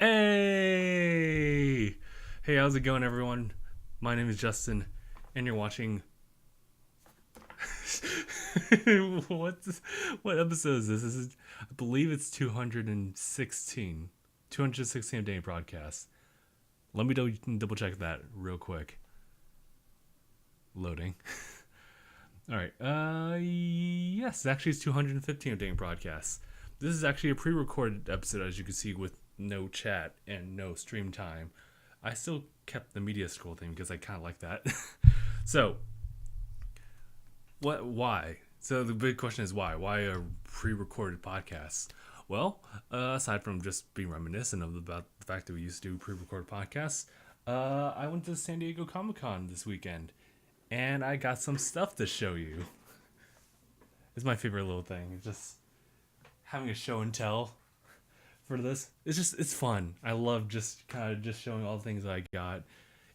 Hey! Hey, how's it going, everyone? My name is Justin, and you're watching. What's what episode is this? I believe it's 216. 216 of DangIT Prodcast. Let me double check that real quick. Loading. All right. Yes, actually, it's 215 of DangIT Prodcast. This is actually a pre-recorded episode, as you can see, with no chat and no stream time. I still kept the media scroll thing because I kind of like that. So, why? So the big question is why? Why a pre-recorded podcast? Well, aside from just being reminiscent about the fact that we used to do pre-recorded podcasts, I went to San Diego Comic-Con this weekend, and I got some stuff to show you. It's my favorite little thing. Just having a show and tell for this. It's fun. I love just kind of just showing all the things I got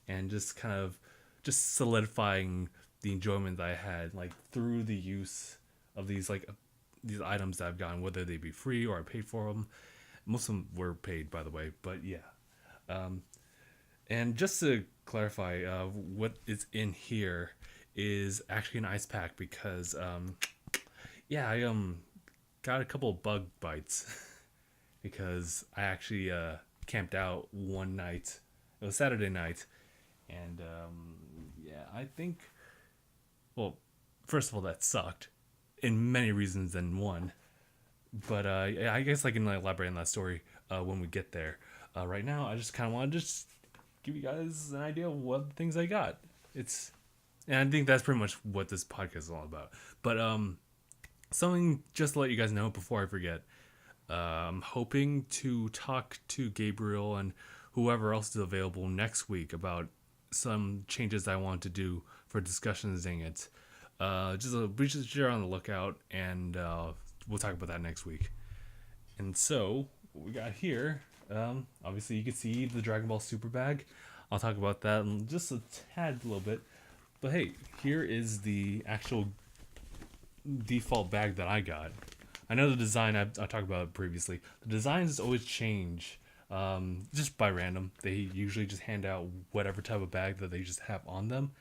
and just kind of just solidifying the enjoyment that I had like through the use of these items that I've gotten, whether they be free or I paid for them. Most of them were paid, by the way, but yeah. And just to clarify, what is in here is actually an ice pack because yeah, I got a couple of bug bites because I actually camped out one night. It was Saturday night, and yeah, I think. Well, first of all, that sucked, in many reasons than one. But yeah, I guess I can elaborate on that story when we get there. Right now, I just kind of want to just give you guys an idea of what things I got. And I think that's pretty much what this podcast is all about. But something just to let you guys know before I forget. I'm hoping to talk to Gabriel and whoever else is available next week about some changes I want to do for discussions. Dang it. Be sure on the lookout, and we'll talk about that next week. And so, what we got here, obviously you can see the Dragon Ball Super bag. I'll talk about that in just a little bit. But hey, here is the actual default bag that I got. I know the design, I talked about it previously. The designs always change just by random. They usually just hand out whatever type of bag that they just have on them.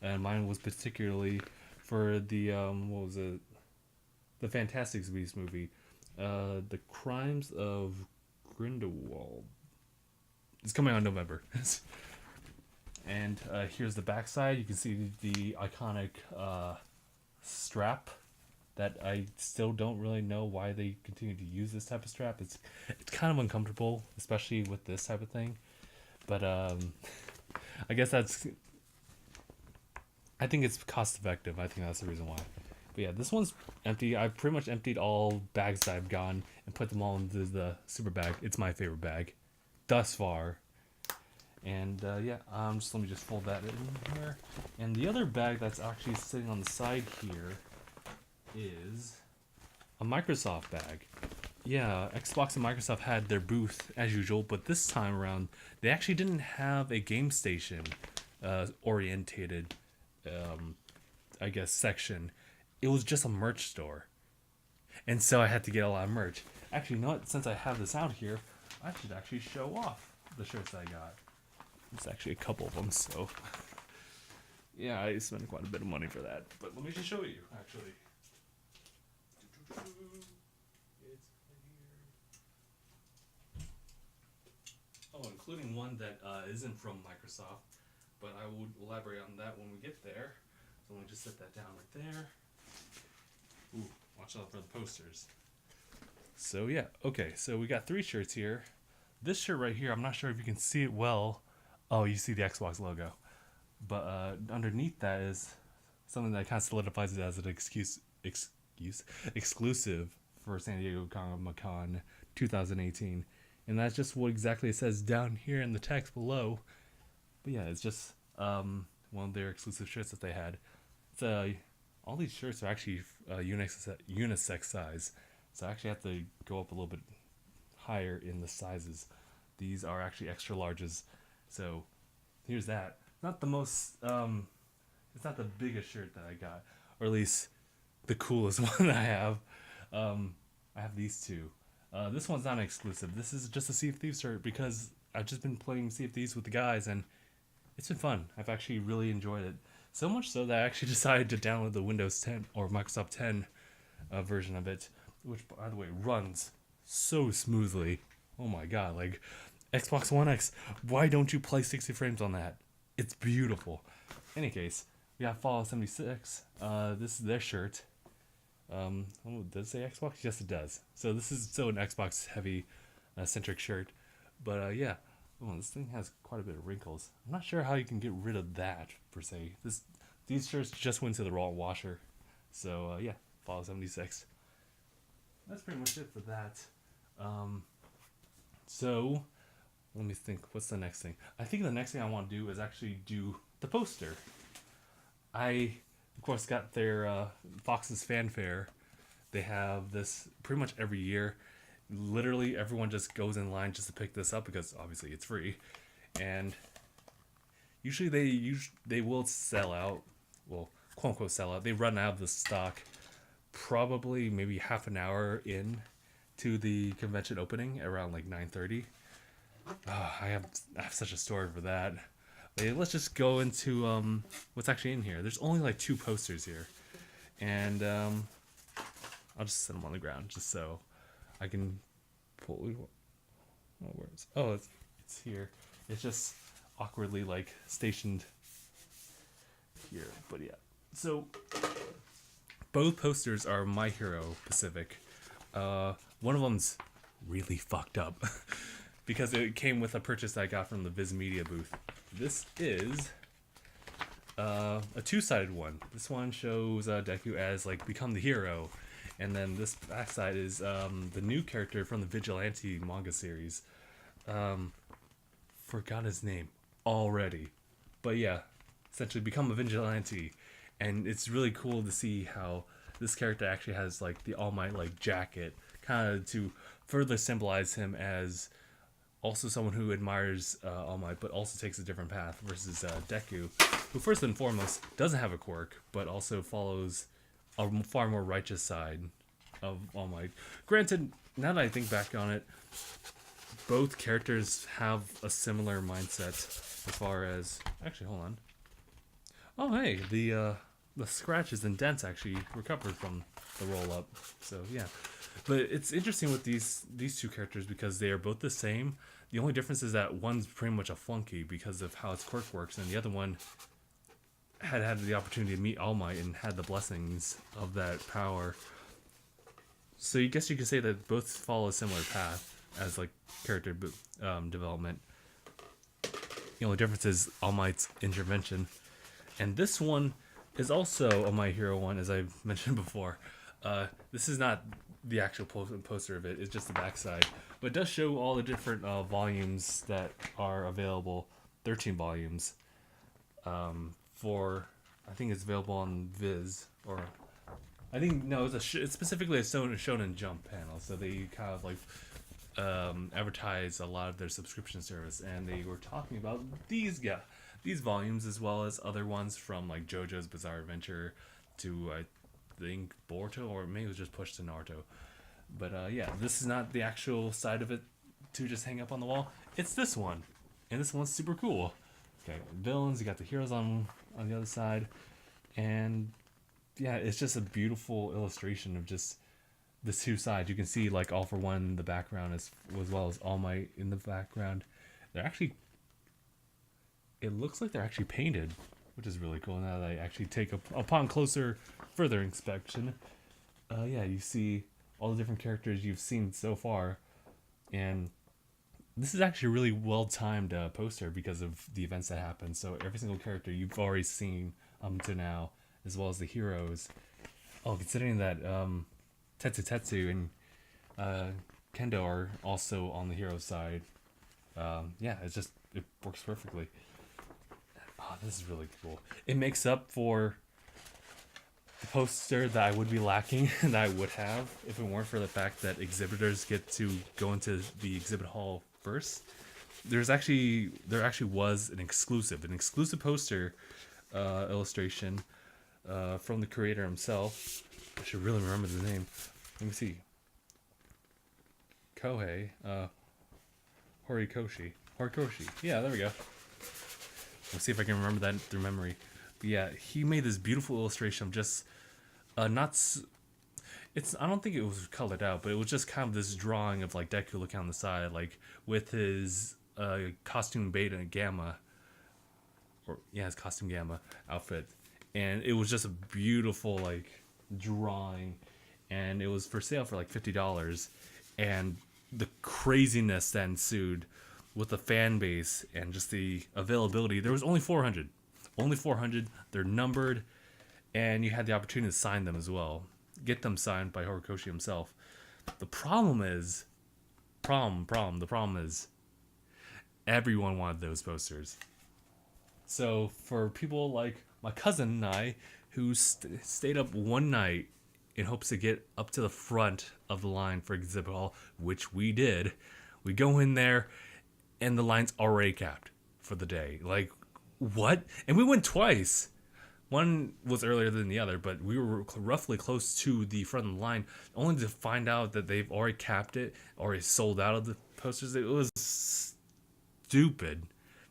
And mine was particularly for the, what was it? The Fantastic Beasts movie. The Crimes of Grindelwald. It's coming out in November. And here's the backside. You can see the iconic strap that I still don't really know why they continue to use this type of strap. It's kind of uncomfortable, especially with this type of thing. But I guess I think it's cost effective. I think that's the reason why. But yeah, this one's empty. I've pretty much emptied all bags that I've gotten and put them all into the super bag. It's my favorite bag thus far. And yeah, let me just fold that in here. And the other bag that's actually sitting on the side here is a Microsoft bag. Yeah, Xbox and Microsoft had their booth as usual, but this time around they actually didn't have a game station orientated I guess section. It was just a merch store. And so I had to get a lot of merch. Actually, you know what? Since I have this out here, I should actually show off the shirts I got. It's actually a couple of them, so yeah, I spent quite a bit of money for that. But let me just show you, actually. It's here. Oh, including one that isn't from Microsoft, but I will elaborate on that when we get there. So let me just set that down right there. Ooh, watch out for the posters. So yeah, okay, so we got 3 shirts here. This shirt right here, I'm not sure if you can see it well. Oh, you see the Xbox logo. But underneath that is something that kind of solidifies it as an exclusive for San Diego Comic-Con 2018. And that's just what exactly it says down here in the text below. But yeah, it's just one of their exclusive shirts that they had. It's all these shirts are actually unisex size. So I actually have to go up a little bit higher in the sizes. These are actually extra larges. So here's that. Not the most it's not the biggest shirt that I got, or at least the coolest one I have. I have these two. This one's not an exclusive. This is just a Sea of Thieves shirt because I've just been playing Sea of Thieves with the guys and it's been fun. I've actually really enjoyed it. So much so that I actually decided to download the Windows 10 or Microsoft 10 version of it, which, by the way, runs so smoothly. Oh my god, like Xbox One X, why don't you play 60 frames on that? It's beautiful. Any case, we have Fallout 76. This is their shirt. Does it say Xbox? Yes, it does. So this is an Xbox heavy centric shirt. But yeah, this thing has quite a bit of wrinkles. I'm not sure how you can get rid of that per se. These shirts just went to the raw washer. So yeah, Fallout 76. That's pretty much it for that. So let me think. What's the next thing? I think the next thing I want to do is actually do the poster. I, of course, got their Fox's Fanfare. They have this pretty much every year. Literally, everyone just goes in line just to pick this up because obviously it's free, and usually they will sell out. Well, quote unquote sell out. They run out of the stock probably maybe half an hour in to the convention opening around like 9:30. I have such a story for that. But let's just go into what's actually in here. There's only like 2 posters here, and I'll just set them on the ground just so I can pull. It's here. It's just awkwardly like stationed here, but yeah. So both posters are My Hero Pacific. One of them's really fucked up because it came with a purchase that I got from the Viz Media booth. This is a 2-sided one. This one shows Deku as like become the hero, and then this backside is the new character from the Vigilante manga series. Forgot his name already, but yeah, essentially become a vigilante, and it's really cool to see how this character actually has like the All Might like jacket, kind of to further symbolize him as also someone who admires All Might, but also takes a different path versus Deku, who first and foremost doesn't have a quirk, but also follows a far more righteous side of All Might. Granted, now that I think back on it, both characters have a similar mindset as far as... Actually, hold on. Oh, hey, the scratches and dents actually recovered from the roll-up. So, yeah. But it's interesting with these 2 characters because they are both the same. The only difference is that one's pretty much a flunky because of how its quirk works, and the other one had the opportunity to meet All Might and had the blessings of that power. So I guess you could say that both follow a similar path as like character development. The only difference is All Might's intervention. And this one is also a My Hero one, as I mentioned before. This is not the actual poster of it, it's just the backside. But it does show all the different volumes that are available, 13 volumes. I think it's available on Viz, or I think, no, it's specifically a Shonen Jump panel, so they kind of like advertise a lot of their subscription service, and they were talking about these volumes as well as other ones from like JoJo's Bizarre Adventure to I think Boruto, or maybe it was just pushed to Naruto. But yeah, this is not the actual side of it to just hang up on the wall. It's this one, and this one's super cool. Okay, villains, you got the heroes on the other side, and yeah, it's just a beautiful illustration of just the 2 sides. You can see like All For One in the background as well as All Might in the background. They're actually, it looks like they're actually painted, which is really cool now that I actually take upon further inspection. Yeah, you see all the different characters you've seen so far, and this is actually a really well-timed poster because of the events that happen. So every single character you've already seen to now, as well as the heroes. Oh, considering that Tetsu and Kendo are also on the hero side, yeah, it works perfectly. Oh, this is really cool. It makes up for the poster that I would be lacking and that I would have if it weren't for the fact that exhibitors get to go into the exhibit hall first. There actually was an exclusive poster illustration from the creator himself. I should really remember the name. Let me see. Kohei, Horikoshi. Yeah, there we go. Let's see if I can remember that through memory. But yeah, he made this beautiful illustration of just not. It's I don't think it was colored out, but it was just kind of this drawing of like Deku looking on the side, like with his costume Beta and Gamma, or yeah, his costume Gamma outfit, and it was just a beautiful like drawing, and it was for sale for like $50, and the craziness that ensued with the fan base and just the availability. There was only 400. They're numbered, and you had the opportunity to sign them as well. Get them signed by Horikoshi himself. The problem is, everyone wanted those posters. So for people like my cousin and I, who stayed up one night in hopes to get up to the front of the line for exhibit hall, which we did, we go in there, and the line's already capped for the day. Like, what? And we went twice. One was earlier than the other, but we were roughly close to the front of the line, only to find out that they've already capped it, already sold out of the posters. It was stupid,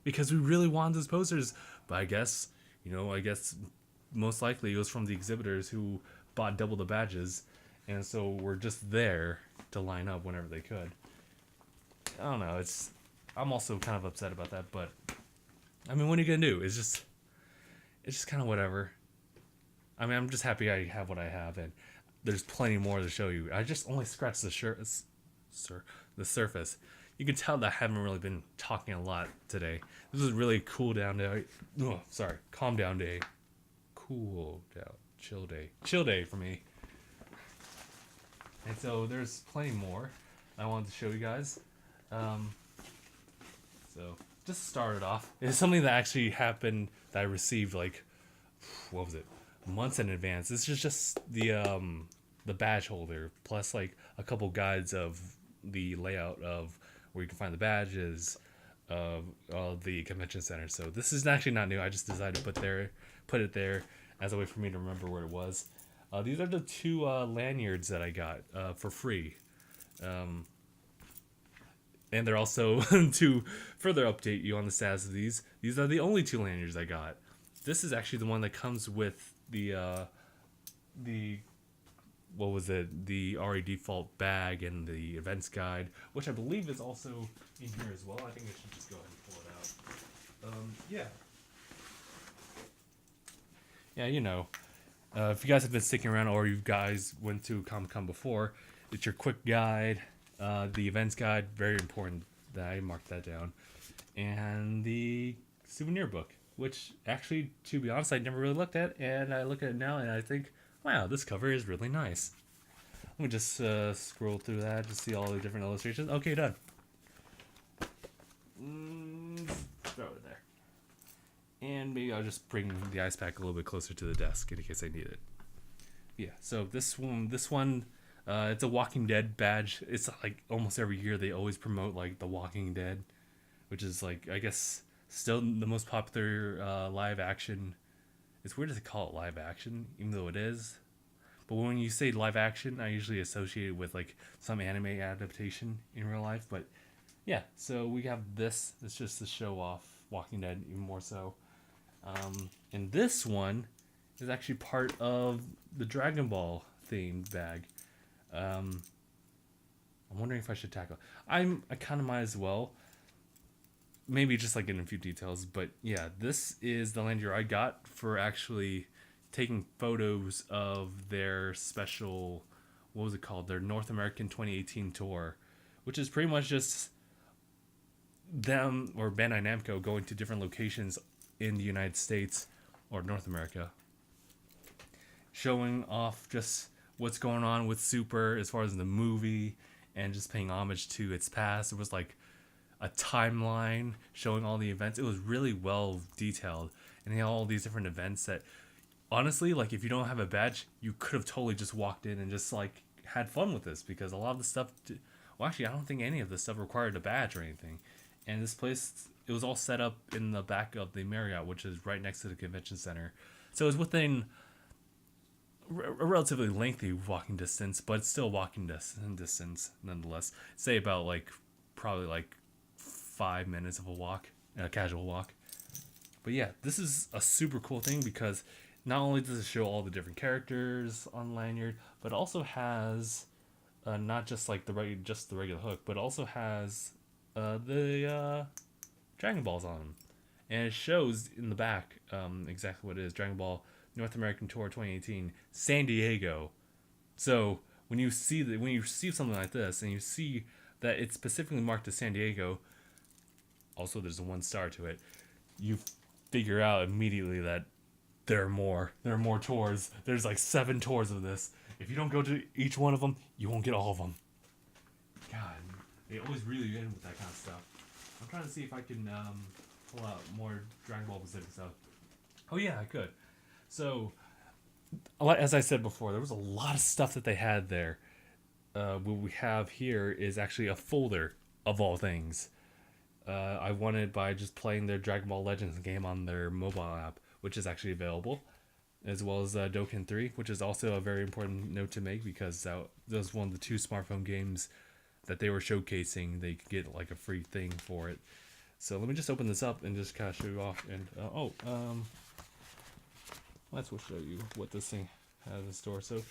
because we really wanted those posters. But I guess most likely it was from the exhibitors who bought double the badges, and so we're just there to line up whenever they could. I don't know. I'm also kind of upset about that, but I mean, what are you gonna do? It's just kind of whatever. I mean, I'm just happy I have what I have, and there's plenty more to show you. I just only scratched the surface. You can tell that I haven't really been talking a lot today. This is really calm down day, chill day for me. And so there's plenty more I wanted to show you guys. So just to start it off, it's something that actually happened that I received like, what was it, months in advance. This is just the badge holder, plus like a couple guides of the layout of where you can find the badges of the convention center. So this is actually not new. I just decided to put it there as a way for me to remember where it was. These are the two lanyards that I got for free. And they're also, to further update you on the status of these are the only two lanyards I got. This is actually the one that comes with the RE default bag and the events guide, which I believe is also in here as well. I think I should just go ahead and pull it out. If you guys have been sticking around, or you guys went to Comic-Con before, it's your quick guide. The events guide, very important that I marked that down. And the souvenir book, which actually, to be honest, I never really looked at. And I look at it now and I think, wow, this cover is really nice. Let me just scroll through that to see all the different illustrations. Okay, done. Throw it there. And maybe I'll just bring the ice pack a little bit closer to the desk in case I need it. Yeah, so this one, it's a Walking Dead badge. It's like almost every year they always promote like the Walking Dead, which is like, I guess, still the most popular live action. It's weird to call it live action, even though it is. But when you say live action, I usually associate it with like some anime adaptation in real life. But yeah, so we have this. It's just to show off Walking Dead even more so. And this one is actually part of the Dragon Ball themed bag. I'm wondering if I should tackle. I kind of might as well. Maybe just like in a few details, but yeah, this is the lanyard I got for actually taking photos of their special, what was it called? Their North American 2018 tour, which is pretty much just them or Bandai Namco going to different locations in the United States or North America, showing off just what's going on with Super as far as the movie and just paying homage to its past. It was like a timeline showing all the events. It was really well detailed, and they had all these different events that honestly, like, if you don't have a badge, you could have totally just walked in and just like had fun with this, because a lot of the stuff actually, I don't think any of this stuff required a badge or anything. And this place, it was all set up in the back of the Marriott, which is right next to the convention center. So it was within a relatively lengthy walking distance, but it's still walking distance nonetheless. Say about like probably like 5 minutes of a walk, a casual walk. But yeah, this is a super cool thing because not only does it show all the different characters on lanyard, but also has not just like the regular hook, but also has the Dragon Balls on them, and it shows in the back exactly what it is: Dragon Ball North American Tour 2018, San Diego. So when you see something like this, and you see that it's specifically marked to San Diego, also there's a 1 star to it, you figure out immediately that there are more. There are more tours. There's like 7 tours of this. If you don't go to each one of them, you won't get all of them. God, they always reel you in with that kind of stuff. I'm trying to see if I can pull out more Dragon Ball specific stuff. Oh yeah, I could. So, as I said before, there was a lot of stuff that they had there. What we have here is actually a folder of all things. I won it by just playing their Dragon Ball Legends game on their mobile app, which is actually available, as well as Dokkan 3, which is also a very important note to make because that was one of the 2 smartphone games that they were showcasing. They could get like a free thing for it. So let me just open this up and just kind of show you off. And let's show you what this thing has in store. So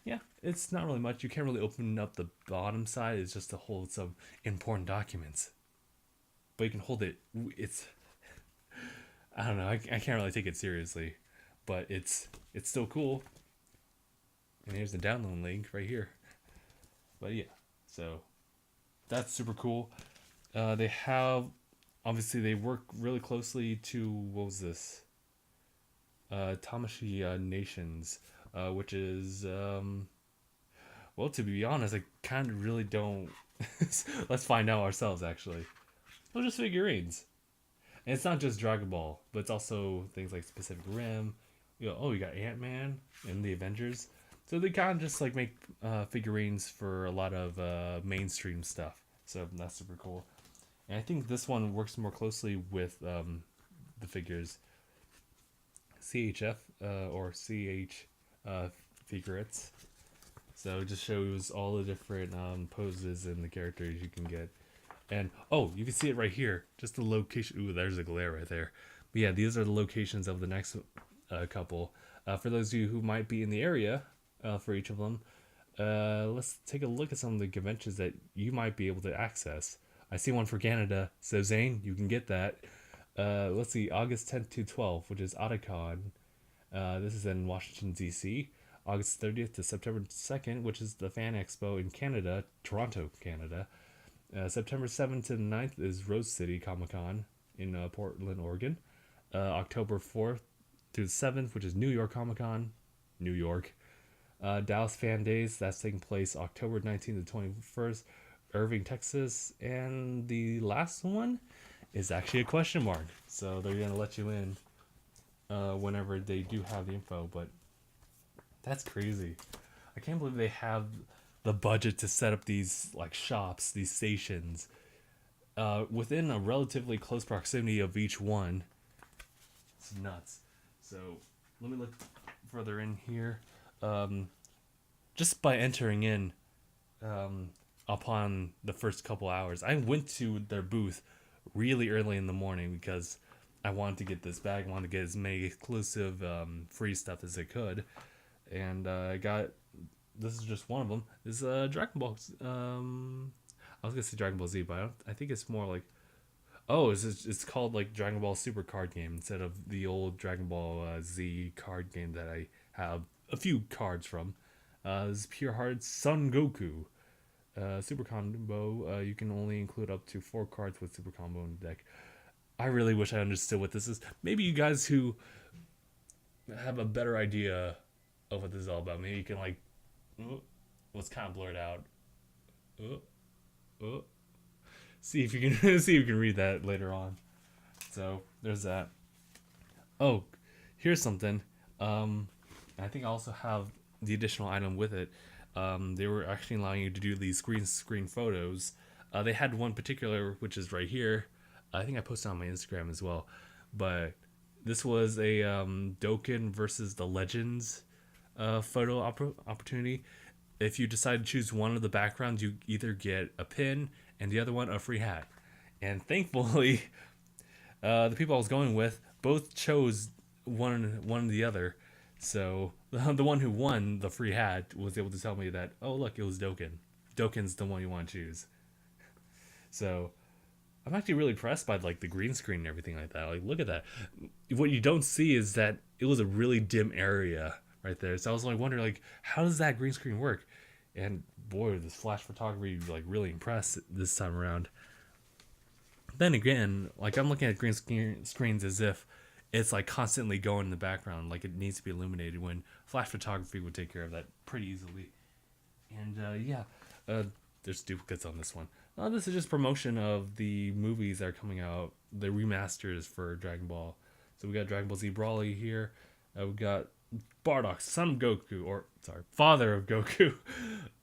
yeah, it's not really much. You can't really open up the bottom side. It's just to hold some important documents. But you can hold it. It's, I don't know. I can't really take it seriously, but it's still cool. And here's the download link right here. But yeah, so that's super cool. They have, obviously they work really closely to, what was this? Tamashii Nations, which is, well, to be honest, I kind of really don't. Let's find out ourselves, actually. They're just figurines. And it's not just Dragon Ball, but it's also things like Pacific Rim. You got Ant-Man and the Avengers. So they kind of just like make figurines for a lot of mainstream stuff. So that's super cool. And I think this one works more closely with the figures CHF or CH figurates. So it just shows all the different poses and the characters you can get. And, you can see it right here. Just the location. Ooh, there's a glare right there. But yeah, these are the locations of the next couple. For those of you who might be in the area for each of them, let's take a look at some of the conventions that you might be able to access. I see one for Canada. So, Zane, you can get that. Let's see, August 10th to 12th, which is Otakon. This is in Washington, D.C. August 30th to September 2nd, which is the Fan Expo in Canada, Toronto, Canada. September 7th to 9th is Rose City Comic-Con in Portland, Oregon. October 4th through the 7th, which is New York Comic-Con, New York. Dallas Fan Days, that's taking place October 19th to 21st, Irving, Texas. And the last one is actually a question mark. So they're going to let you in whenever they do have the info. But that's crazy. I can't believe they have the budget to set up these like shops, these stations, within a relatively close proximity of each one. It's nuts. So let me look further in here. Just by entering in upon the first couple hours, I went to their booth really early in the morning because I wanted to get this bag. I wanted to get as many exclusive free stuff as I could. And I got, this is just one of them. This is Dragon Ball. I was gonna say Dragon Ball Z, but I think it's more like, it's called like Dragon Ball Super Card Game instead of the old Dragon Ball Z card game that I have a few cards from. This is Pure Heart Son Goku. Super Combo. You can only include up to 4 cards with Super Combo in the deck. I really wish I understood what this is. Maybe you guys who have a better idea of what this is all about, maybe you can like, what's kind of blurred out. See if you can see if you can read that later on. So there's that. Oh, here's something. I think I also have the additional item with it. They were actually allowing you to do these screen photos. They had one particular, which is right here. I think I posted on my Instagram as well. But this was a Dokkan versus the Legends photo opportunity. If you decide to choose one of the backgrounds, you either get a pin and the other one a free hat. And thankfully, the people I was going with both chose one or the other. So the one who won the free hat was able to tell me that, oh look, it was Doken. Doken's the one you want to choose. So I'm actually really impressed by like the green screen and everything like that. Like, look at that. What you don't see is that it was a really dim area right there. So I was like wondering, like, how does that green screen work? And boy, this flash photography like really impressed this time around. Then again, like I'm looking at green screens as if it's like constantly going in the background, like it needs to be illuminated. When flash photography would take care of that pretty easily. And there's duplicates on this one. This is just promotion of the movies that are coming out, the remasters for Dragon Ball. So we got Dragon Ball Z Broly here. We got Bardock, son of Goku, father of Goku,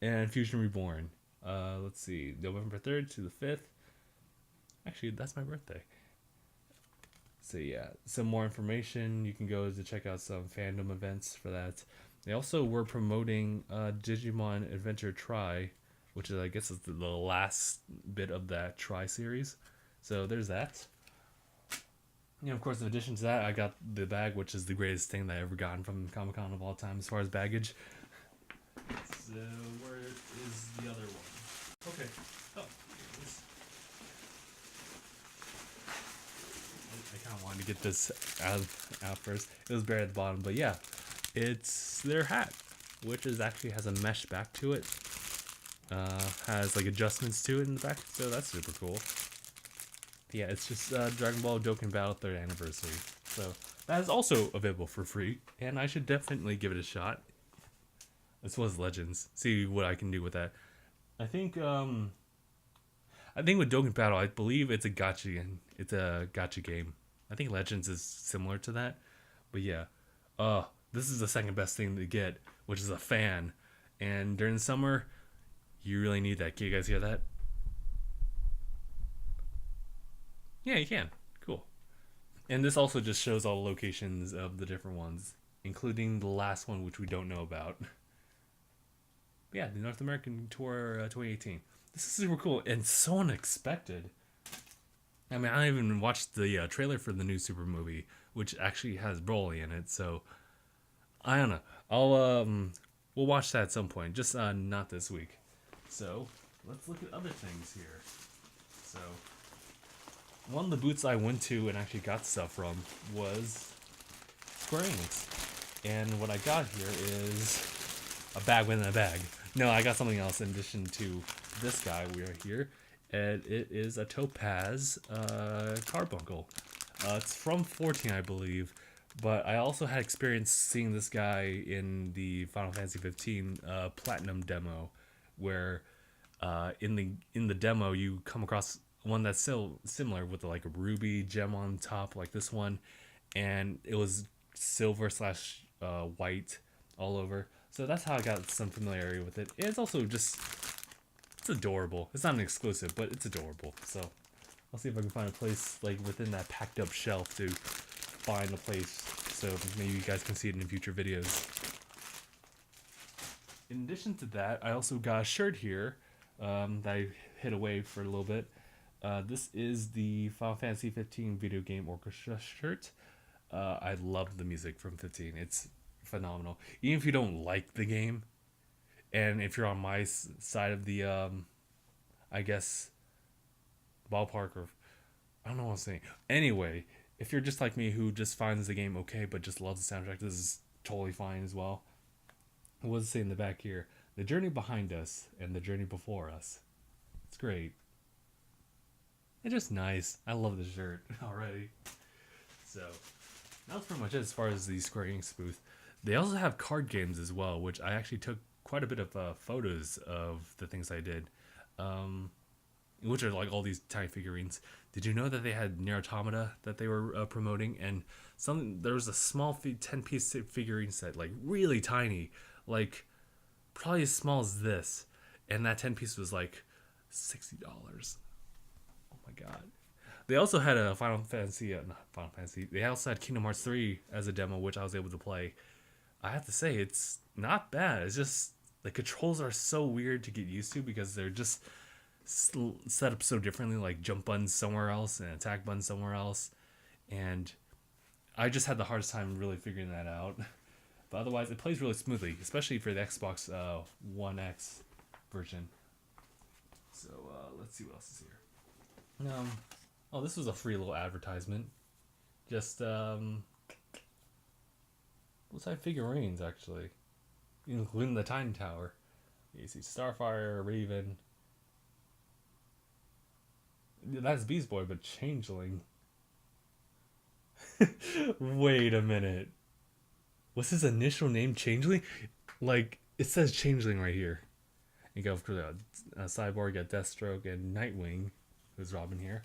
and Fusion Reborn. Let's see, November 3rd to the 5th. Actually, that's my birthday. So yeah, some more information. You can go to check out some fandom events for that. They also were promoting Digimon Adventure Tri, which is, I guess, is the last bit of that Tri series. So there's that. You know, of course, in addition to that, I got the bag, which is the greatest thing that I ever gotten from Comic-Con of all time as far as baggage. So where is the other one? Okay. Oh, here it is. I kind of wanted to get this out first. It was buried at the bottom, but yeah, it's their hat, which actually has a mesh back to it. Has like adjustments to it in the back, so that's super cool. Yeah, it's just Dragon Ball Dokkan Battle 3rd Anniversary. So that is also available for free, and I should definitely give it a shot. As well as Legends. See what I can do with that. I think with Dokkan Battle, I believe it's a gacha. It's a gacha game. I think Legends is similar to that. But yeah, this is the second best thing to get, which is a fan. And during the summer, you really need that. Can you guys hear that? Yeah, you can. Cool. And this also just shows all the locations of the different ones, including the last one, which we don't know about. Yeah, the North American Tour 2018. This is super cool and so unexpected. I mean, I even watched the trailer for the new Super movie, which actually has Broly in it. So I don't know. We'll watch that at some point, just not this week. So let's look at other things here. So one of the booths I went to and actually got stuff from was Square Enix. And what I got here is a bag within a bag. No, I got something else in addition to this guy we are here. And it is a Topaz carbuncle. It's from 14, I believe. But I also had experience seeing this guy in the Final Fantasy 15 Platinum demo, where in the demo you come across one that's still similar with like a ruby gem on top like this one, and it was silver / white all over. So that's how I got some familiarity with it. It's also just, it's adorable. It's not an exclusive, but it's adorable. So I'll see if I can find a place like within that packed up shelf to find a place so maybe you guys can see it in future videos. In addition to that, I also got a shirt here that I hid away for a little bit. This is the Final Fantasy 15 video game orchestra shirt. I love the music from 15. It's phenomenal. Even if you don't like the game, and if you're on my side of the, I guess, ballpark, or I don't know what I'm saying. Anyway, if you're just like me who just finds the game okay but just loves the soundtrack, this is totally fine as well. What does it say in the back here? The journey behind us and the journey before us. It's great. It's just nice. I love the shirt already. So that's pretty much it as far as the Square Enix booth. They also have card games as well, which I actually took quite a bit of photos of the things I did, which are like all these tiny figurines. Did you know that they had Nier Automata that they were promoting? And there was a small 10-piece figurine set, like really tiny, like probably as small as this, and that 10-piece was like $60. Oh my god. They also had a They also had Kingdom Hearts 3 as a demo, which I was able to play. I have to say it's not bad. It's just the controls are so weird to get used to because they're just set up so differently, like jump buttons somewhere else and attack buttons somewhere else. And I just had the hardest time really figuring that out. But otherwise, it plays really smoothly, especially for the Xbox One X version. So let's see what else is here. Oh, this was a free little advertisement. Just looks like figurines actually, including the Titan Tower. You see Starfire, Raven. That's Beast Boy, but Changeling. Wait a minute. Was his initial name Changeling? Like, it says Changeling right here. You go for the Cyborg, got Deathstroke, and Nightwing, who's Robin here.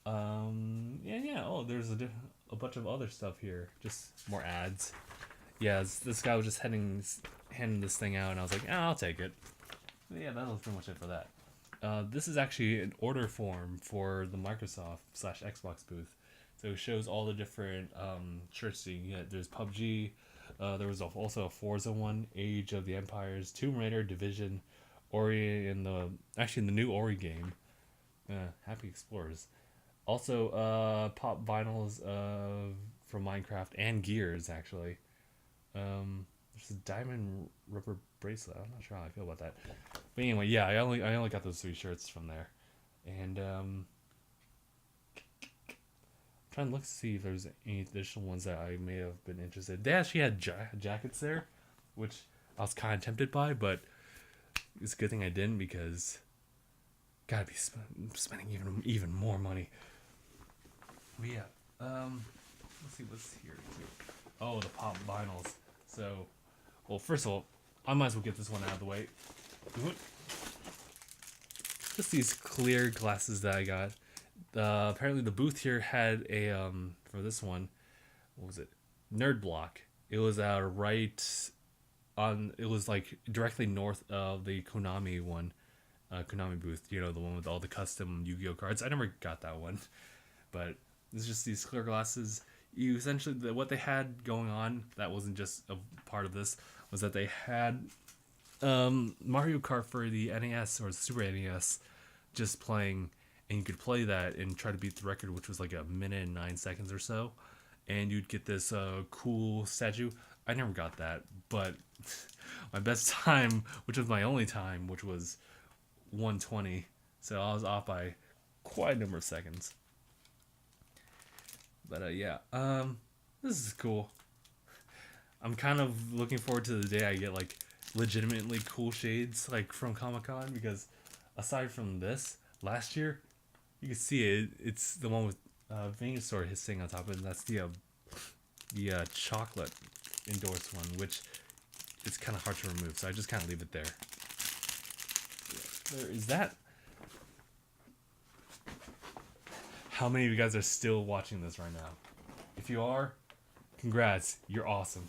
Yeah. Oh, there's a bunch of other stuff here. Just more ads. Yeah, this guy was just handing this thing out, and I was like, I'll take it. But yeah, that was pretty much it for that. This is actually an order form for the Microsoft/Xbox booth. So it shows all the different shirts you can get. There's PUBG. There was also a Forza one, Age of the Empires, Tomb Raider, Division, Ori, and the new Ori game. Happy Explorers. Also, pop vinyls from Minecraft and Gears actually. There's a diamond rubber bracelet. I'm not sure how I feel about that. But anyway, yeah, I only got those 3 shirts from there, and trying to look to see if there's any additional ones that I may have been interested. They actually had jackets there, which I was kind of tempted by, but it's a good thing I didn't because gotta be spending even more money. But yeah, let's see what's here too. Oh, the pop vinyls. So, well, first of all, I might as well get this one out of the way. Just these clear glasses that I got. Apparently the booth here had a for this one, what was it? Nerd Block. It was right on. It was like directly north of the Konami one, Konami booth. You know, the one with all the custom Yu-Gi-Oh cards. I never got that one, but it's just these clear glasses. You essentially what they had going on that wasn't just a part of this was that they had Mario Kart for the NES or the Super NES just playing, and you could play that and try to beat the record, which was like 1:09 or so, and you'd get this cool statue. I never got that, but my best time, which was my only time, which was 1:20, so I was off by quite a number of seconds. But yeah, this is cool. I'm kind of looking forward to the day I get like legitimately cool shades like from Comic-Con, because aside from this, last year you can see it. It's the one with Venusaur hissing on top of it. And that's the chocolate endorsed one, which it's kind of hard to remove, so I just kind of leave it there. There is that. How many of you guys are still watching this right now? If you are, congrats, you're awesome.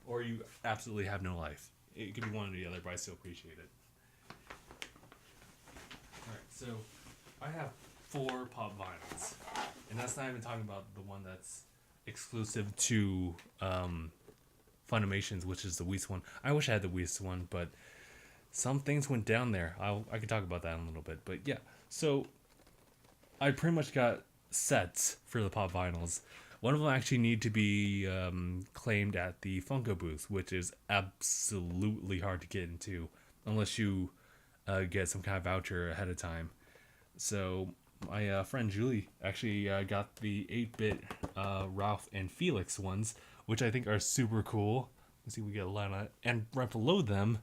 Or you absolutely have no life. It could be one or the other, but I still appreciate it. Alright, so I have 4 pop vinyls. And that's not even talking about the one that's exclusive to Funimation's, which is the Whis one. I wish I had the Whis one, but some things went down there. I could talk about that in a little bit. But yeah, so I pretty much got sets for the pop vinyls. One of them actually need to be claimed at the Funko booth, which is absolutely hard to get into unless you get some kind of voucher ahead of time. So my friend Julie actually got the 8-bit Ralph and Felix ones, which I think are super cool. Let's see if we get a line on it. And right below them,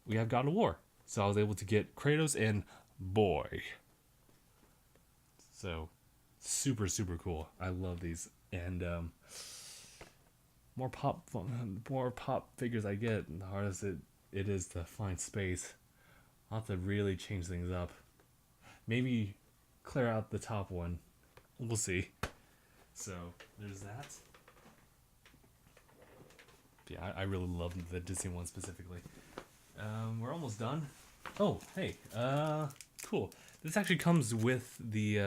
we have God of War. So I was able to get Kratos and Boy. So, super, super cool. I love these. And more pop figures I get, the hardest it is to find space. I'll have to really change things up. Maybe clear out the top one. We'll see. So, there's that. Yeah, I really love the Disney one specifically. We're almost done. Oh, hey. Cool. This actually comes with the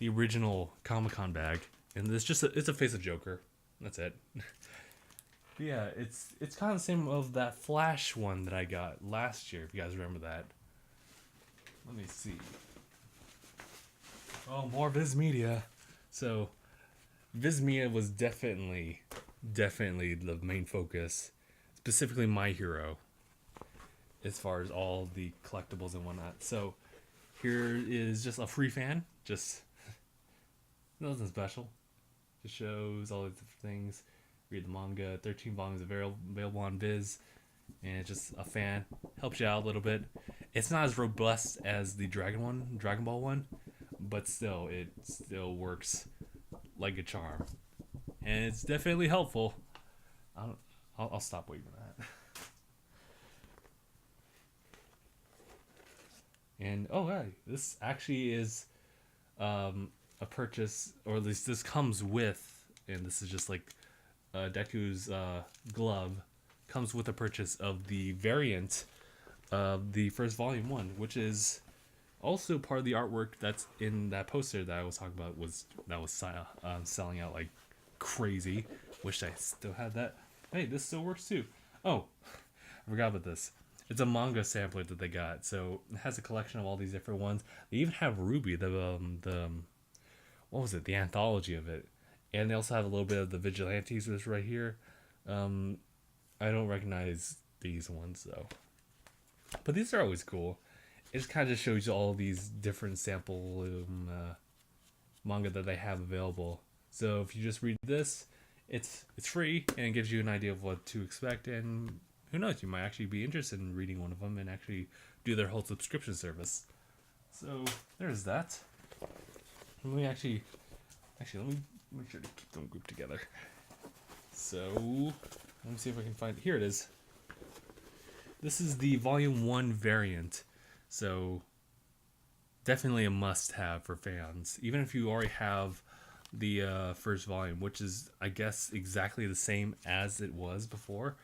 original Comic-Con bag, and it's a face of Joker. That's it. But yeah, it's kind of the same of that Flash one that I got last year. If you guys remember that. Let me see. Oh, more Viz Media. So, Viz Media was definitely the main focus. Specifically, My Hero, as far as all the collectibles and whatnot. So, here is just a free fan. Just nothing special. Just shows all the different things. Read the manga. 13 volumes available on Viz. And it's just a fan. Helps you out a little bit. It's not as robust as the Dragon Ball one, but still, it still works like a charm. And it's definitely helpful. I'll stop waiting for that. And oh yeah, this actually is a purchase, or at least this comes with, and this is just like Deku's glove, comes with a purchase of the variant of the first volume one, which is also part of the artwork that's in that poster that I was talking about, was selling out like crazy. Wish I still had that. Hey, this still works too. Oh, I forgot about this. It's a manga sampler that they got, so it has a collection of all these different ones. They even have Ruby, the what was it, the anthology of it, and they also have a little bit of the Vigilantes, which is right here. I don't recognize these ones though, but these are always cool. It just kind of shows you all these different sample manga that they have available. So if you just read this, it's free and it gives you an idea of what to expect, and who knows, you might actually be interested in reading one of them and actually do their whole subscription service. So there's that. Let me let me make sure to keep them grouped together. So let me see if I can find it. Here it is. This is the volume 1 variant. So definitely a must-have for fans, even if you already have the first volume, which is, I guess, exactly the same as it was before,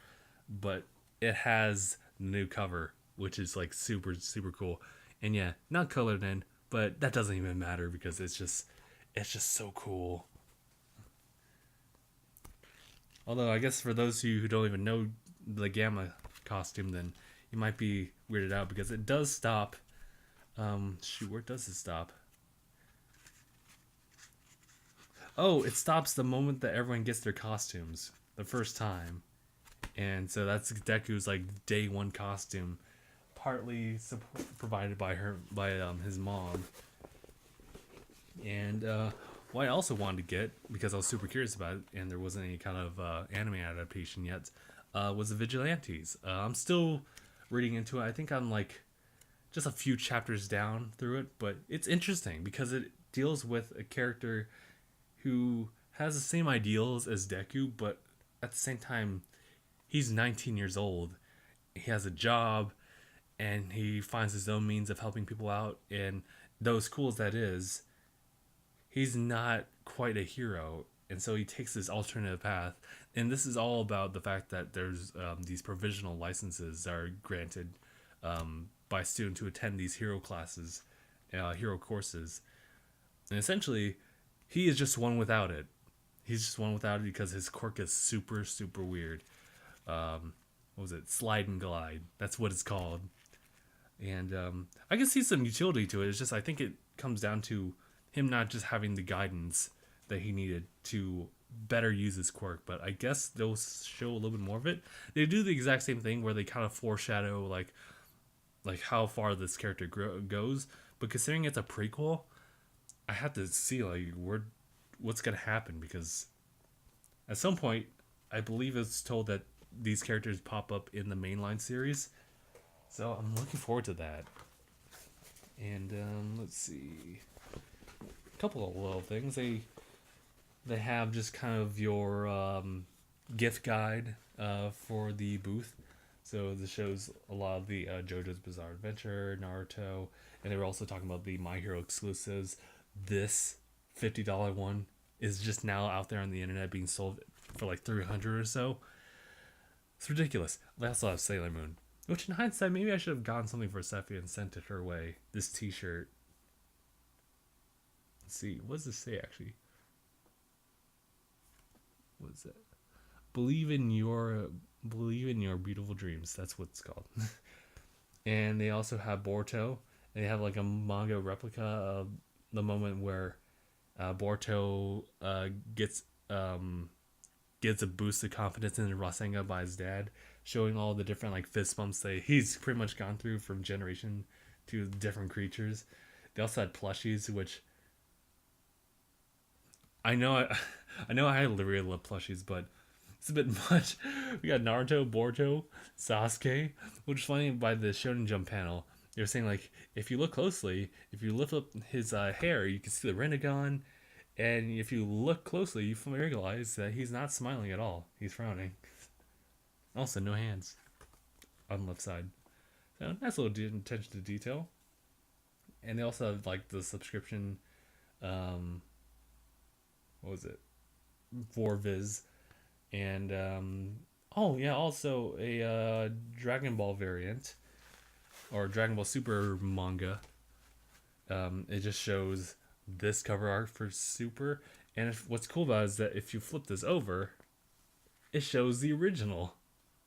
but it has the new cover, which is like super cool. And yeah, not colored in, but that doesn't even matter because it's just so cool. Although I guess for those of you who don't even know the Gamma costume, then you might be weirded out because it does stop. Shoot, where does it stop? Oh, it stops the moment that everyone gets their costumes the first time. And so that's Deku's like day 1 costume, partly provided by his mom. And what I also wanted to get, because I was super curious about it, and there wasn't any kind of anime adaptation yet, was the Vigilantes. I'm still reading into it. I think I'm like just a few chapters down through it, but it's interesting because it deals with a character who has the same ideals as Deku, but at the same time, he's 19 years old. He has a job, and he finds his own means of helping people out. And though as cool as that is, he's not quite a hero. And so he takes this alternative path. And this is all about the fact that there's these provisional licenses that are granted by students who attend these hero classes, hero courses. And essentially, he is just one without it. He's just one without it because his quirk is super weird. What was it? Slide and glide. That's what it's called. And I can see some utility to it. It's just, I think it comes down to him not just having the guidance that he needed to better use his quirk, but I guess they'll show a little bit more of it. They do the exact same thing where they kind of foreshadow like how far this character goes, but considering it's a prequel, I have to see like what's gonna happen, because at some point I believe it's told that these characters pop up in the mainline series, so I'm looking forward to that. And let's see, a couple of little things. They have just kind of your gift guide for the booth. So this shows a lot of the JoJo's Bizarre Adventure, Naruto, and they were also talking about the My Hero exclusives. This $50 one is just now out there on the internet being sold for like 300 or so. It's ridiculous. They also have Sailor Moon, which in hindsight, maybe I should have gotten something for Sephi and sent it her way. This t-shirt. Let's see, what does this say actually? what is it? Believe in your beautiful dreams. That's what it's called. And they also have Boruto. They have like a manga replica of the moment where Boruto gets a boost of confidence in Rasengan by his dad, showing all the different like fist bumps that he's pretty much gone through from generation to different creatures. They also had plushies, which I know I know I really love plushies, but it's a bit much. We got Naruto, Boruto, Sasuke, which is funny by the Shonen Jump panel. They were saying like if you look closely, if you lift up his hair, you can see the Rinnegan, and if you look closely, you realize that he's not smiling at all. He's frowning. Also, no hands on the left side. So nice little attention to detail. And they also have like the subscription. What was it? For Viz, and oh yeah, also a Dragon Ball variant or Dragon Ball Super manga. It just shows this cover art for Super, and what's cool about it is that if you flip this over, it shows the original,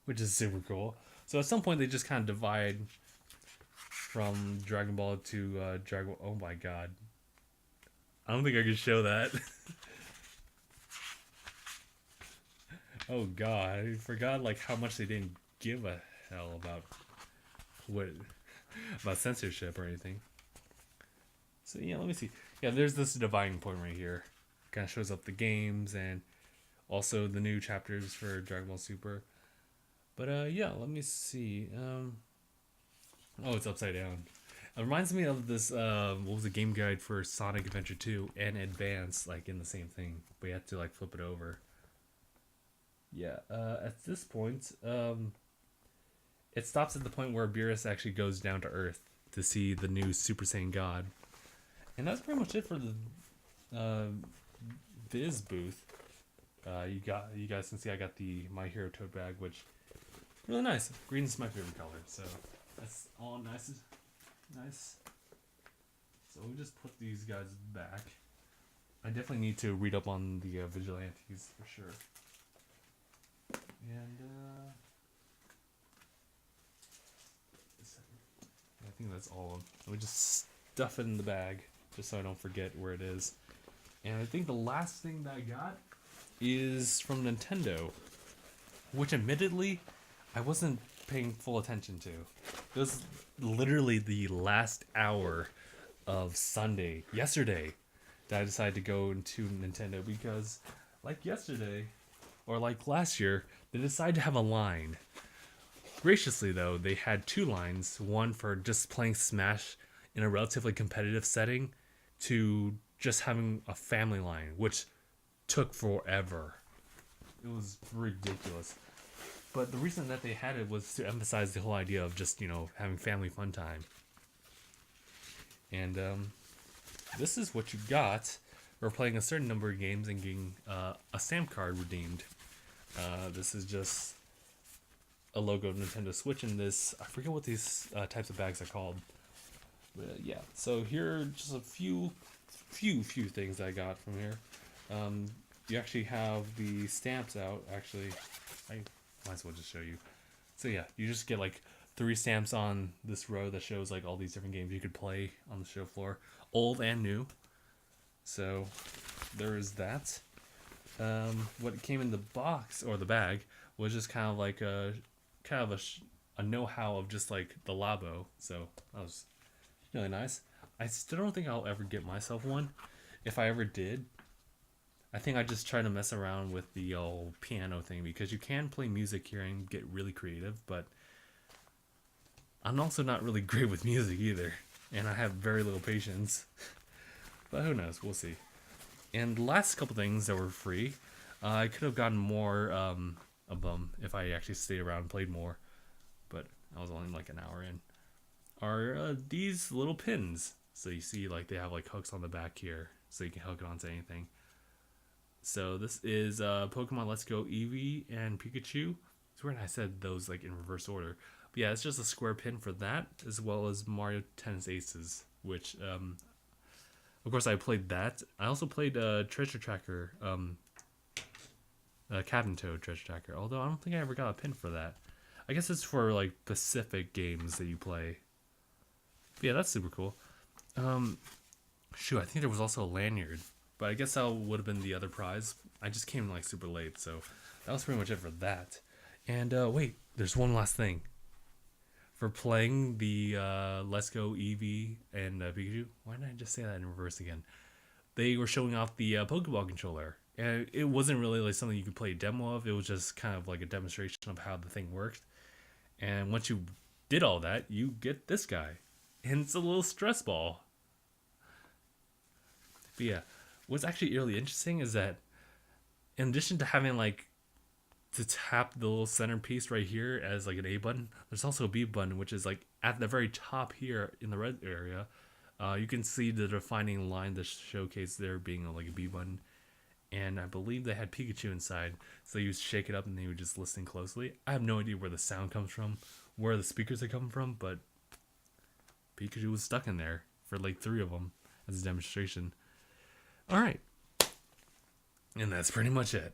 which is super cool. So at some point they just kind of divide from Dragon Ball to Dragon. Oh my god, I don't think I can show that. Oh god, I forgot like how much they didn't give a hell about about censorship or anything. So yeah, let me see. Yeah, there's this dividing point right here. Kind of shows up the games and also the new chapters for Dragon Ball Super. But yeah, let me see. Oh, it's upside down. It reminds me of this. What was the game guide for Sonic Adventure 2 and Advance, like in the same thing, but you have to like flip it over. Yeah, at this point, it stops at the point where Beerus actually goes down to Earth to see the new Super Saiyan God. And that's pretty much it for the Viz booth. You guys can see I got the My Hero tote bag, which really nice. Green is my favorite color, so that's all nice. So we just put these guys back. I definitely need to read up on the Vigilantes for sure. And I think that's all of them. Let me just stuff it in the bag just so I don't forget where it is. And I think the last thing that I got is from Nintendo, which admittedly I wasn't paying full attention to. It was literally the last hour of Sunday, yesterday, that I decided to go into Nintendo because, like yesterday, or like last year, they decided to have a line. Graciously, though, they had two lines. One for just playing Smash in a relatively competitive setting to just having a family line, which took forever. It was ridiculous. But the reason that they had it was to emphasize the whole idea of just, having family fun time. And this is what you got for playing a certain number of games and getting a stamp card redeemed. This is just a logo of Nintendo Switch in this. I forget what these types of bags are called. But yeah, so here are just a few things I got from here. You actually have the stamps out. Actually, I might as well just show you. So yeah, you just get like 3 stamps on this row that shows like all these different games you could play on the show floor, old and new. So there is that. What came in the box or the bag was just kind of like a know-how of just like the Labo. So that was really nice. I still don't think I'll ever get myself one. If I ever did, I think I just try to mess around with the old piano thing because you can play music here and get really creative, but I'm also not really great with music either, and I have very little patience. But who knows? We'll see. And the last couple things that were free, I could have gotten more of them if I actually stayed around and played more, but I was only like an hour in. Are these little pins? So you see, like they have like hooks on the back here, so you can hook it onto anything. So this is Pokemon Let's Go Eevee and Pikachu. It's weird I said those like in reverse order. But yeah, it's just a square pin for that, as well as Mario Tennis Aces, which of course I played that. I also played Treasure Tracker Cabin Toad Treasure Tracker. Although I don't think I ever got a pin for that. I guess it's for like specific games that you play. But yeah, that's super cool. Shoot, I think there was also a lanyard, but I guess that would have been the other prize. I just came like super late, so that was pretty much it for that. And wait, there's one last thing. For playing the Let's Go Eevee and Pikachu, why did I just say that in reverse again? They were showing off the Pokeball controller, and it wasn't really like something you could play a demo of. It was just kind of like a demonstration of how the thing worked. And once you did all that, you get this guy, and it's a little stress ball. But yeah, what's actually really interesting is that in addition to having like to tap the little centerpiece right here as like an A button, there's also a B button, which is like at the very top here in the red area. You can see the defining line that showcase there being like a B button. And I believe they had Pikachu inside, so you shake it up and they were just listening closely. I have no idea where the sound comes from, where the speakers are coming from, but Pikachu was stuck in there for like 3 of them as a demonstration. Alright. And that's pretty much it.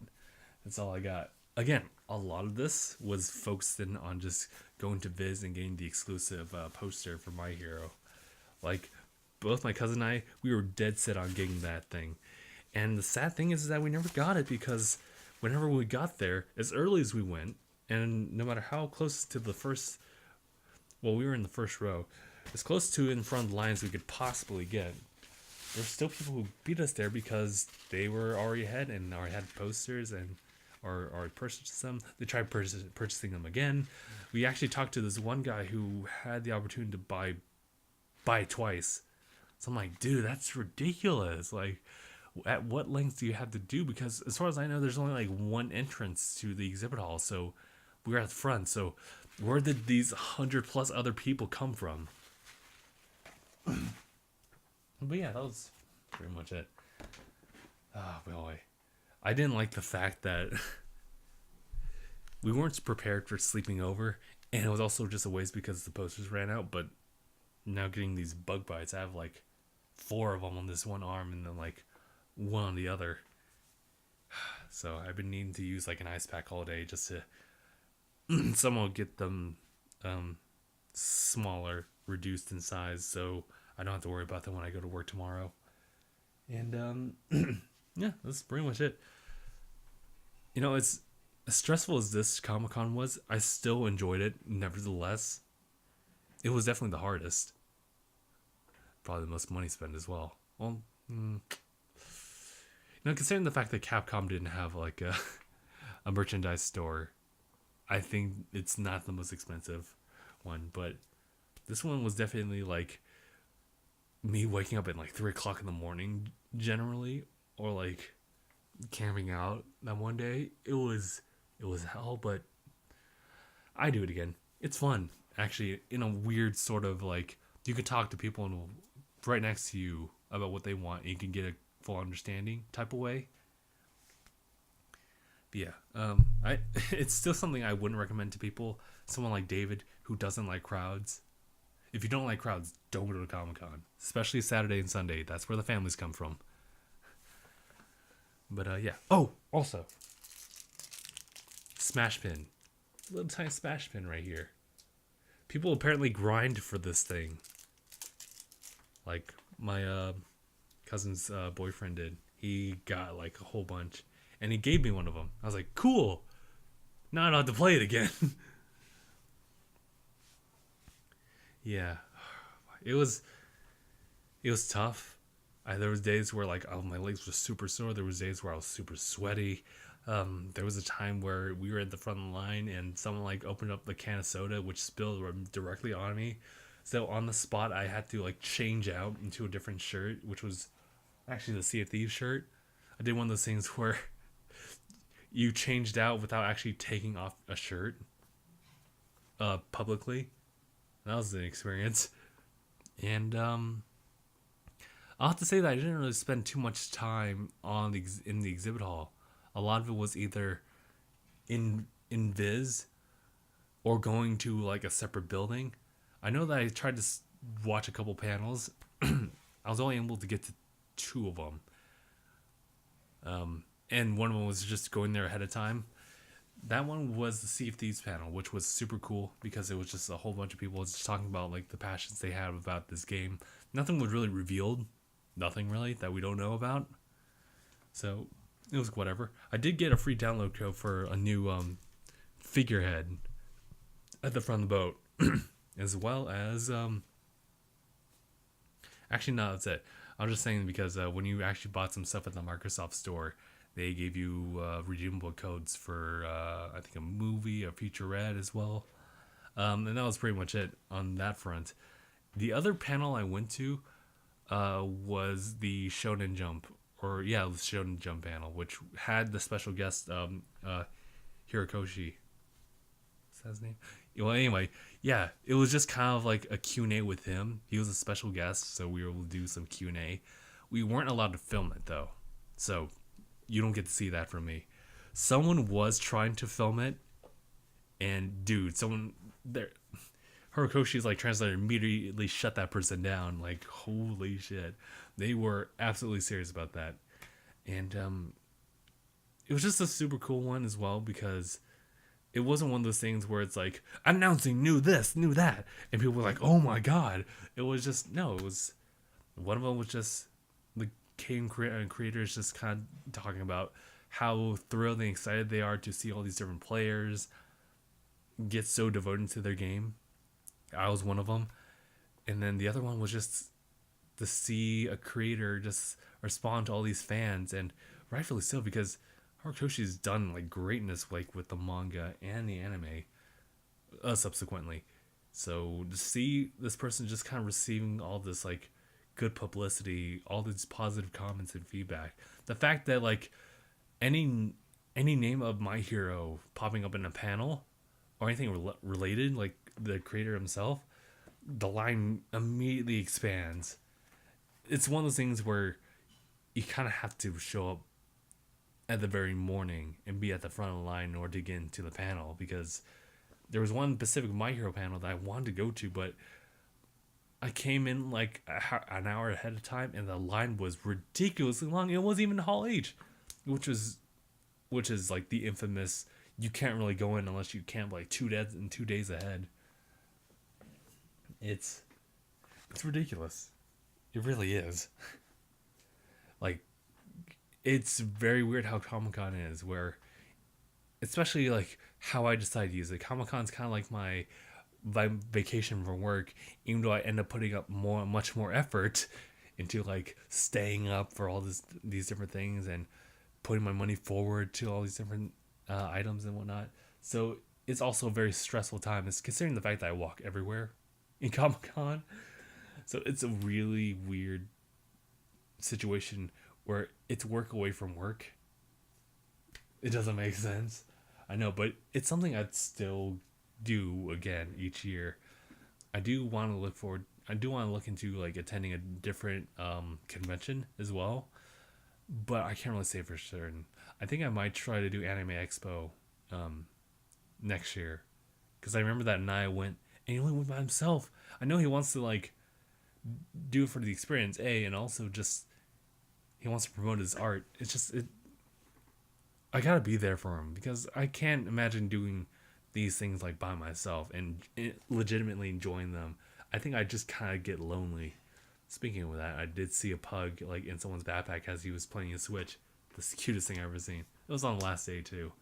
That's all I got. Again, a lot of this was focused in on just going to Viz and getting the exclusive poster for My Hero. Like, both my cousin and I, we were dead set on getting that thing. And the sad thing is that we never got it because whenever we got there, as early as we went, and no matter how close to the first, well, we were in the first row, as close to in front of the lines we could possibly get, there were still people who beat us there because they were already ahead and already had posters and or purchased them. They tried purchasing them again. We actually talked to this one guy who had the opportunity to buy it twice. So I'm like, dude, that's ridiculous. Like, at what lengths do you have to do? Because as far as I know, there's only like one entrance to the exhibit hall, so we were at the front. So where did these 100+ other people come from? But yeah, that was pretty much it. Oh boy, I didn't like the fact that we weren't prepared for sleeping over, and it was also just a waste because the posters ran out. But now getting these bug bites, I have like 4 of them on this one arm, and then like one on the other. So I've been needing to use like an ice pack all day just to somehow get them smaller, reduced in size, so I don't have to worry about them when I go to work tomorrow. And yeah, that's pretty much it. You know, it's as stressful as this Comic-Con was, I still enjoyed it nevertheless. It was definitely the hardest. Probably the most money spent as well. Well, you know, considering the fact that Capcom didn't have like a merchandise store, I think it's not the most expensive one. But this one was definitely like me waking up at like 3 o'clock in the morning generally, or like camping out that one day. It was hell, but I do it again. It's fun, actually, in a weird sort of like you can talk to people right next to you about what they want, and you can get a full understanding type of way. But yeah, it's still something I wouldn't recommend to people. Someone like David who doesn't like crowds. If you don't like crowds, don't go to Comic-Con, especially Saturday and Sunday. That's where the families come from. But yeah. Oh, also, Smash Pin, little tiny Smash Pin right here. People apparently grind for this thing. Like my cousin's boyfriend did. He got like a whole bunch, and he gave me one of them. I was like, cool. Now I don't have to play it again. Yeah, it was tough. There was days where like my legs were super sore. There was days where I was super sweaty. There was a time where we were at the front of the line and someone like opened up the can of soda, which spilled directly on me. So on the spot, I had to like change out into a different shirt, which was actually the Sea of Thieves shirt. I did one of those things where you changed out without actually taking off a shirt publicly. That was an experience. And I'll have to say that I didn't really spend too much time in the exhibit hall. A lot of it was either in Viz or going to like a separate building. I know that I tried to watch a couple panels. I was only able to get to 2 of them. and one of them was just going there ahead of time. That one was the Sea of Thieves panel, which was super cool because it was just a whole bunch of people just talking about like the passions they have about this game. Nothing was really revealed, nothing really that we don't know about. So it was whatever. I did get a free download code for a new figurehead at the front of the boat, as well as actually no, that's it. I was just saying because when you actually bought some stuff at the Microsoft Store, they gave you redeemable codes for I think a movie, a featurette as well, and that was pretty much it on that front. The other panel I went to was the Shonen Jump, or yeah, the Shonen Jump panel, which had the special guest Hirokoshi. Is that his name? Well, anyway, yeah, it was just kind of like a Q&A with him. He was a special guest, so we were able to do some Q&A. We weren't allowed to film it though, so you don't get to see that from me. Someone was trying to film it, and dude, someone there, Horikoshi's like translator immediately shut that person down. Like, holy shit, they were absolutely serious about that, and it was just a super cool one as well because it wasn't one of those things where it's like announcing new this, new that, and people were like, oh my god. It was just no. It was one of them was just the game creators just kind of talking about how thrilled and excited they are to see all these different players get so devoted to their game. I was one of them, and then the other one was just to see a creator just respond to all these fans, and rightfully so because Horikoshi's done like greatness like with the manga and the anime subsequently. So to see this person just kind of receiving all this like good publicity, all these positive comments and feedback, the fact that like any name of my hero popping up in a panel or anything related, like the creator himself, the line immediately expands. It's one of those things where you kind of have to show up at the very morning and be at the front of the line in order to get into the panel, because there was one Pacific My Hero panel that I wanted to go to, but I came in like an hour ahead of time and the line was ridiculously long. It wasn't even Hall H, which is like the infamous you can't really go in unless you camp like 2 days ahead. It's ridiculous. It really is. Like, it's very weird how Comic-Con is, where especially like how I decide to use it. Comic-Con's kind of like my vacation from work, even though I end up putting up much more effort into like staying up for all these different things and putting my money forward to all these different items and whatnot. So it's also a very stressful time. It's considering the fact that I walk everywhere in Comic-Con. So it's a really weird situation where it's work away from work. It doesn't make sense. I know, but it's something I'd still do again each year. I do want to look into like attending a different convention as well, but I can't really say for certain. I think I might try to do Anime Expo next year, because I remember that Naya went and he only went by himself. I know he wants to like do it for the experience, and also just he wants to promote his art. It's just I gotta be there for him because I can't imagine doing these things like by myself and legitimately enjoying them. I think I just kind of get lonely. Speaking of that, I did see a pug like in someone's backpack as he was playing a Switch. The cutest thing I've ever seen. It was on the last day too.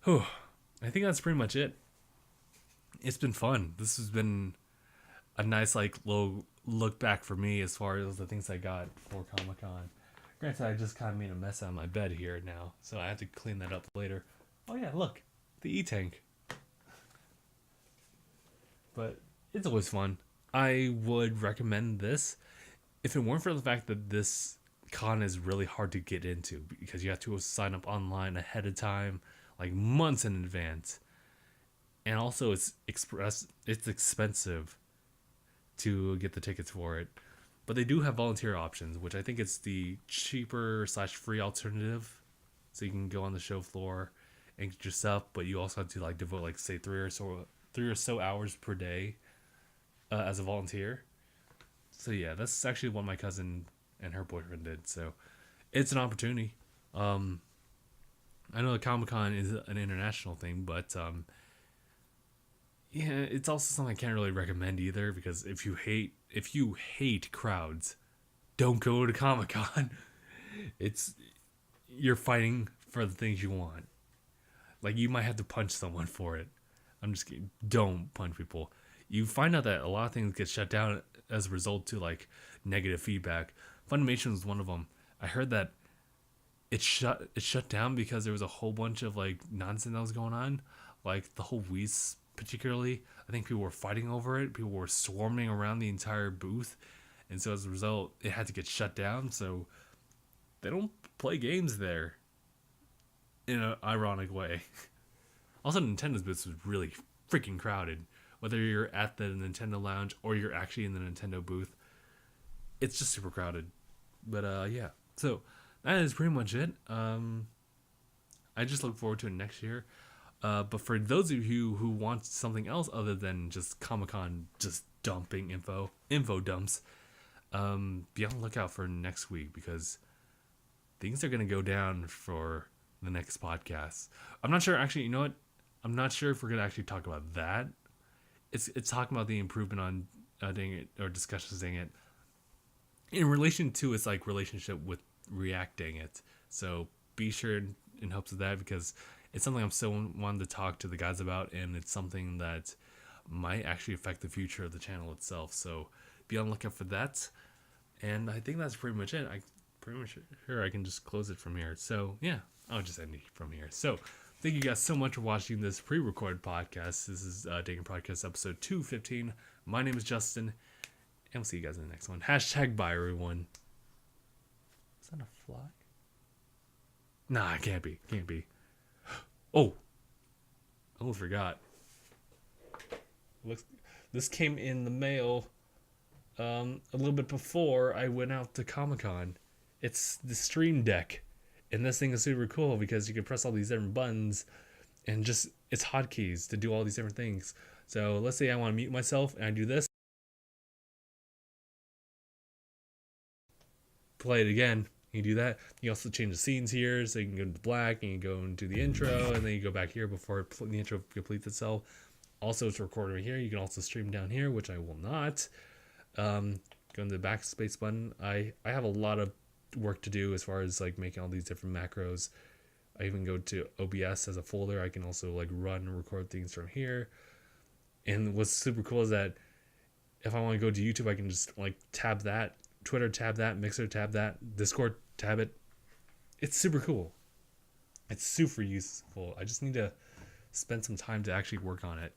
Whew. I think that's pretty much it. It's been fun. This has been a nice like low look back for me as far as the things I got for Comic-Con. Granted, I just kind of made a mess out of my bed here now, so I have to clean that up later. Oh yeah, look, the E-Tank. But it's always fun. I would recommend this if it weren't for the fact that this con is really hard to get into because you have to sign up online ahead of time, like months in advance. And also it's expensive to get the tickets for it. But they do have volunteer options, which I think it's the cheaper / free alternative. So you can go on the show floor and get your stuff, but you also have to like devote like say 3 or so hours per day as a volunteer. So yeah, that's actually what my cousin and her boyfriend did. So it's an opportunity. I know the Comic-Con is an international thing, but yeah, it's also something I can't really recommend either, because if you hate crowds, don't go to Comic-Con. It's You're fighting for the things you want. Like, you might have to punch someone for it. I'm just kidding. Don't punch people. You find out that a lot of things get shut down as a result to like negative feedback. Funimation was one of them. I heard that it shut down because there was a whole bunch of like nonsense that was going on, like the whole Whis particularly. I think people were fighting over it. People were swarming around the entire booth, and so as a result, it had to get shut down. So they don't play games there in an ironic way. Also, Nintendo's booth was really freaking crowded. Whether you're at the Nintendo Lounge or you're actually in the Nintendo booth, it's just super crowded. But yeah, so that is pretty much it. I just look forward to it next year. But for those of you who want something else other than just Comic Con, just dumping info dumps, be on the lookout for next week, because things are gonna go down for the next podcast. I'm not sure. Actually, you know what? I'm not sure if we're gonna actually talk about that. It's talking about the improvement on DangIT, or discussions DangIT, in relation to its like relationship with React DangIT. So be sure in hopes of that, because it's something I'm still wanting to talk to the guys about, and it's something that might actually affect the future of the channel itself. So be on the lookout for that. And I think that's pretty much it. I pretty much sure I can just close it from here. So yeah, I'll just end it from here. So thank you guys so much for watching this pre-recorded podcast. This is DangIT Prodcast episode 215. My name is Justin, and we'll see you guys in the next one. # bye, everyone. Is that a fly? Nah, it can't be. Can't be. Oh, I almost forgot. This came in the mail a little bit before I went out to Comic-Con. It's the Stream Deck. And this thing is super cool because you can press all these different buttons and just, it's hotkeys to do all these different things. So let's say I want to mute myself and I do this. Play it again. You do that. You also change the scenes here, so you can go into black and you go into the intro, and then you go back here before the intro completes itself. Also, it's recorded right here. You can also stream down here, which I will not. Go into the backspace button. I have a lot of work to do as far as like making all these different macros. I even go to OBS as a folder. I can also like run and record things from here. And what's super cool is that if I want to go to YouTube, I can just like tab that, Twitter tab that, Mixer tab that, Discord tab it. It's super cool. It's super useful. I just need to spend some time to actually work on it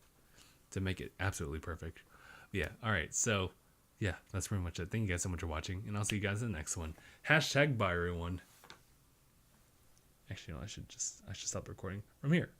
to make it absolutely perfect. But yeah, all right. So yeah, that's pretty much it. Thank you guys so much for watching, and I'll see you guys in the next one. # bye, everyone. Actually, no, I should stop recording from here.